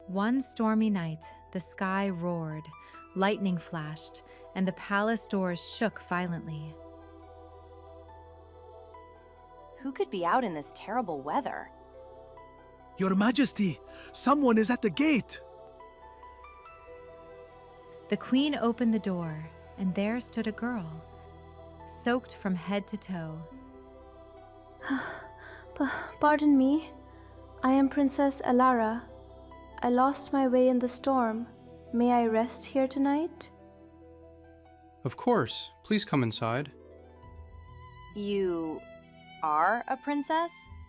One stormy night, the sky roared, lightning flashed, and the palace doors shook violently. Who could be out in this terrible weather? Your Majesty, someone is at the gate. The queen opened the door, and there stood a girl, soaked from head to toe. Pardon me. I am Princess Alara. I lost my way in the storm. May I rest here tonight? Of course. Please come inside. You are a princess?